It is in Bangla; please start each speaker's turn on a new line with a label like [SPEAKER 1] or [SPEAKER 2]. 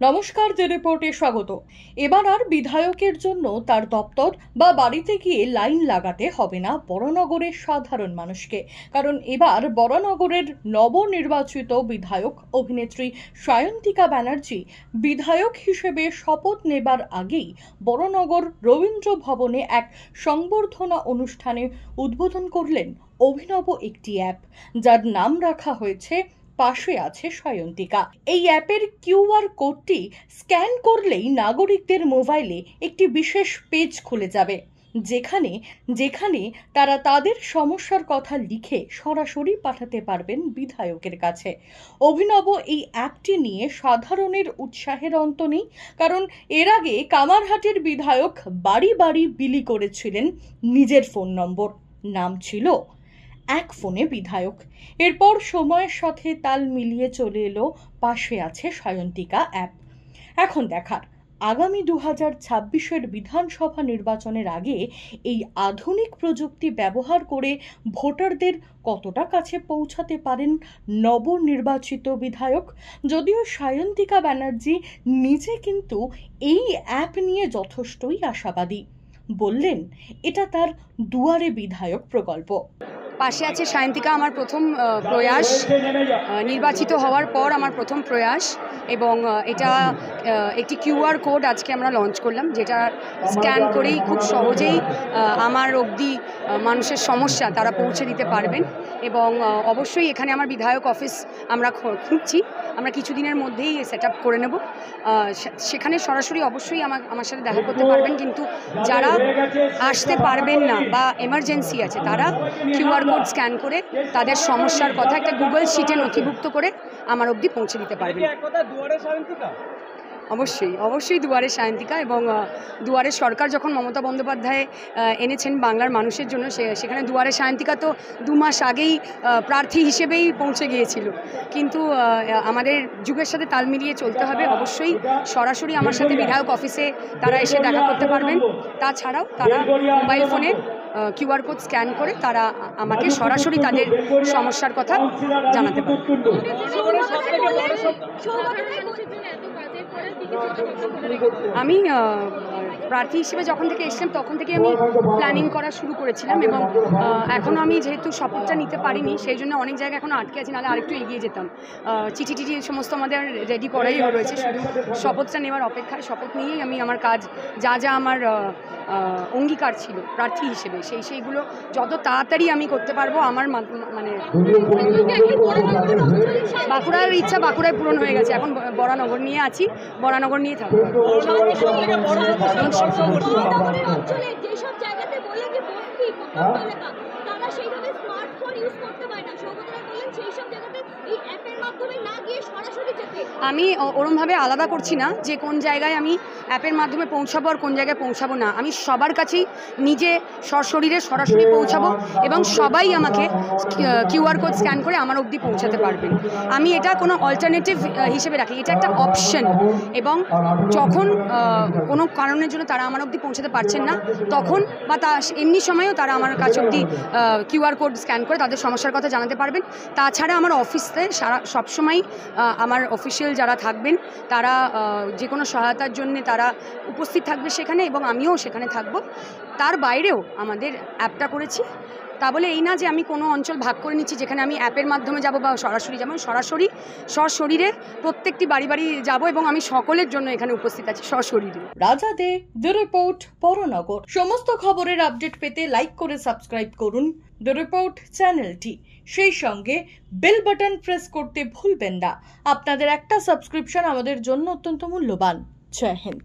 [SPEAKER 1] নমস্কার, যে রিপোর্টে স্বাগত। এবার আর বিধায়কের জন্য তার দপ্তর বা বাড়িতে গিয়ে লাইন লাগাতে হবে না বরানগরের সাধারণ মানুষকে। কারণ এবার বরানগরের নবনির্বাচিত বিধায়ক অভিনেত্রী সায়ন্তিকা ব্যানার্জি বিধায়ক হিসেবে শপথ নেবার আগেই বরানগর রবীন্দ্র ভবনে এক সংবর্ধনা অনুষ্ঠানে উদ্বোধন করলেন অভিনব একটি অ্যাপ, যার নাম রাখা হয়েছে পাশে আছে সায়ন্তিকা। এই অ্যাপের কিউআর কোডটি স্ক্যান করলেই নাগরিকদের মোবাইলে একটি বিশেষ পেজ খুলে যাবে, যেখানে যেখানে তারা তাদের সমস্যার কথা লিখে সরাসরি পাঠাতে পারবেন বিধায়কের কাছে। অভিনব এই অ্যাপটি নিয়ে সাধারণের উৎসাহের অন্ত নেই, কারণ এর আগে কামারহাটির বিধায়ক বাড়ি বাড়ি বিলি করেছিলেন নিজের ফোন নম্বর, নাম ছিল এক ফোনে বিধায়ক। এরপর সময়ের সাথে তাল মিলিয়ে চলে এলো পাশে আছে সায়ন্তিকা অ্যাপ। এখন দেখার আগামী 2026-এর বিধানসভা নির্বাচনের আগে এই আধুনিক প্রযুক্তি ব্যবহার করে ভোটারদের কতটা কাছে পৌঁছাতে পারেন নবনির্বাচিত বিধায়ক। যদিও সায়ন্তিকা ব্যানার্জি নিজে কিন্তু এই অ্যাপ নিয়ে যথেষ্টই আশাবাদী। বললেন এটা তার দুয়ারে বিধায়ক প্রকল্প।
[SPEAKER 2] পাশে আছে সায়ন্তিকা আমার প্রথম প্রয়াস, নির্বাচিত হওয়ার পর আমার প্রথম প্রয়াস, এবং এটা একটি কিউআর কোড আজকে আমরা লঞ্চ করলাম, যেটা স্ক্যান করেই খুব সহজেই আমার অবধি মানুষের সমস্যা তারা পৌঁছে দিতে পারবেন। এবং অবশ্যই এখানে আমার বিধায়ক অফিস আমরা খুঁজছি, আমরা কিছুদিনের মধ্যেই সেট আপ করে নেব। সেখানে সরাসরি অবশ্যই আমার সাথে দেখা করতে পারবেন, কিন্তু যারা আসতে পারবেন না বা এমার্জেন্সি আছে তারা কিউআর কোড স্ক্যান করে তাদের সমস্যার কথা একটা গুগল শিটে নথিভুক্ত করে আমার অবধি পৌঁছে দিতে পারবেন। অবশ্যই দুয়ারে সায়ন্তিকা। এবং দুয়ারে সরকার যখন মমতা বন্দ্যোপাধ্যায় এনেছেন বাংলার মানুষের জন্য, সেখানে দুয়ারে সায়ন্তিকা তো 2 মাস আগেই প্রার্থী হিসেবেই পৌঁছে গিয়েছিল। কিন্তু আমাদের যুগের সাথে তাল মিলিয়ে চলতে হবে। অবশ্যই সরাসরি আমার সাথে বিধায়ক অফিসে তারা এসে দেখা করতে পারবেন। তাছাড়াও তারা মোবাইল ফোনে কিউআর কোড স্ক্যান করে তারা আমাকে সরাসরি তাদের সমস্যার কথা জানাতে পারে। আমি প্রার্থী হিসেবে যখন থেকে এসেছিলাম তখন থেকে আমি প্ল্যানিং করা শুরু করেছিলাম, এবং এখনও আমি যেহেতু শপথটা নিতে পারিনি সেই জন্য অনেক জায়গায় এখনও আটকে আছি, নাহলে আরেকটু এগিয়ে যেতাম। চিঠি সমস্ত আমাদের রেডি করাই রয়েছে, শুধু শপথটা নেওয়ার অপেক্ষায়। শপথ নিয়েই আমি আমার কাজ যা আমার অঙ্গীকার ছিল প্রার্থী হিসেবে সেইগুলো যত তাড়াতাড়ি আমি করতে পারবো। আমার মানে বাঁকুড়ার ইচ্ছা বাঁকুড়ায় পূরণ হয়ে গেছে, এখন বরানগর নিয়ে আছি, বরানগর নিয়ে থাকবো। আমি ওরমভাবে আলাদা করছি না যে কোন জায়গায় আমি অ্যাপের মাধ্যমে পৌঁছাবো আর কোন জায়গায় পৌঁছাবো না। আমি সবার কাছেই নিজে সশরীরে সরাসরি পৌঁছাবো, এবং সবাই আমাকে কিউআর কোড স্ক্যান করে আমার অবধি পৌঁছাতে পারবেন। আমি এটা কোনো অল্টারনেটিভ হিসেবে রাখি, এটা একটা অপশন। এবং যখন কোনো কারণের জন্য তারা আমার অবধি পৌঁছাতে পারছেন না, তখন বা এমনি সময়েও তারা আমার কাছে অবধি কিউআর কোড স্ক্যান করে তাদের সমস্যার কথা জানাতে পারবেন। তাছাড়া আমার অফিসে সবসময় আমার অফিসিয়াল যারা থাকবেন তারা যে কোনো সহায়তার জন্য তারা উপস্থিত থাকবে সেখানে, এবং আমিও সেখানে থাকব। তার বাইরেও আমাদের অ্যাপটা করেছি। তা বলে এই না যে আমি কোনো অঞ্চল ভাগ করে নিচ্ছি যেখানে আমি অ্যাপের মাধ্যমে যাব বা সরাসরি যাব। সরাসরি সশরীরে প্রত্যেকটি বাড়ি বাড়ি যাব, এবং আমি সকলের জন্য এখানে উপস্থিত আছি সশরীরে।
[SPEAKER 1] রাজা দে, দ্য রিপোর্ট, বরানগর। সমস্ত খবরের আপডেট পেতে লাইক করে সাবস্ক্রাইব করুন দ্য রিপোর্ট চ্যানেলটি। সেই সঙ্গে বেল বাটন প্রেস করতে ভুলবেন না। আপনাদের একটা সাবস্ক্রিপশন আমাদের জন্য অত্যন্ত মূল্যবান। জয় হিন্দ।